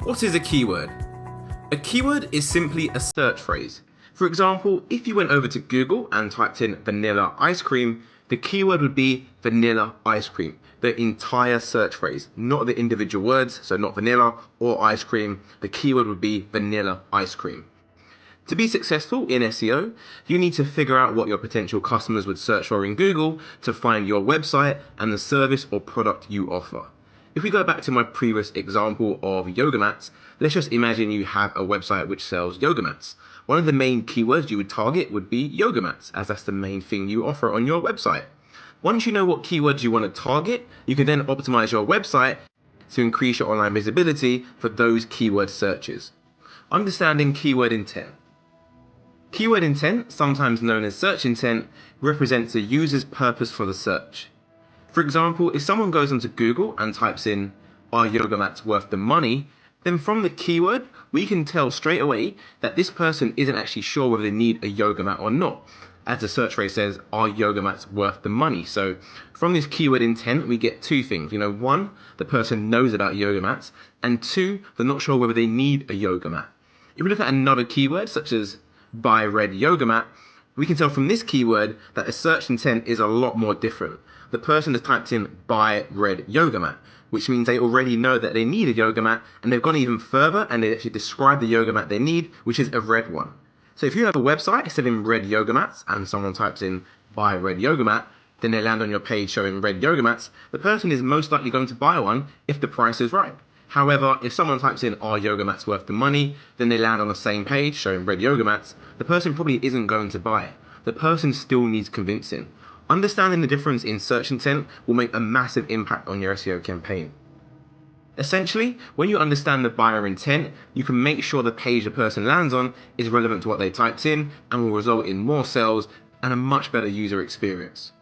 What is a keyword? A keyword is simply a search phrase. For example, if you went over to Google and typed in vanilla ice cream, the keyword would be vanilla ice cream, the entire search phrase, not the individual words, so not vanilla or ice cream. The keyword would be vanilla ice cream. To be successful in SEO, you need to figure out what your potential customers would search for in Google to find your website and the service or product you offer. If we go back to my previous example of yoga mats, let's just imagine you have a website which sells yoga mats. One of the main keywords you would target would be yoga mats, as that's the main thing you offer on your website. Once you know what keywords you want to target, you can then optimize your website to increase your online visibility for those keyword searches. Understanding keyword intent. Keyword intent, sometimes known as search intent, represents a user's purpose for the search. For example, if someone goes onto Google and types in, "Are yoga mats worth the money?" then from the keyword, we can tell straight away that this person isn't actually sure whether they need a yoga mat or not. As the search phrase says, "Are yoga mats worth the money?" So from this keyword intent, we get two things. One, the person knows about yoga mats, and two, they're not sure whether they need a yoga mat. If we look at another keyword, such as buy red yoga mat, we can tell from this keyword that the search intent is a lot more different. The person has typed in buy red yoga mat, which means they already know that they need a yoga mat, and they've gone even further and they actually describe the yoga mat they need, which is a red one. So if you have a website selling red yoga mats and someone types in buy red yoga mat, then they land on your page showing red yoga mats, the person is most likely going to buy one if the price is right. However, if someone types in "are yoga mats worth the money?" then they land on the same page showing red yoga mats, the person probably isn't going to buy it. The person still needs convincing. Understanding the difference in search intent will make a massive impact on your SEO campaign. Essentially, when you understand the buyer intent, you can make sure the page the person lands on is relevant to what they typed in and will result in more sales and a much better user experience.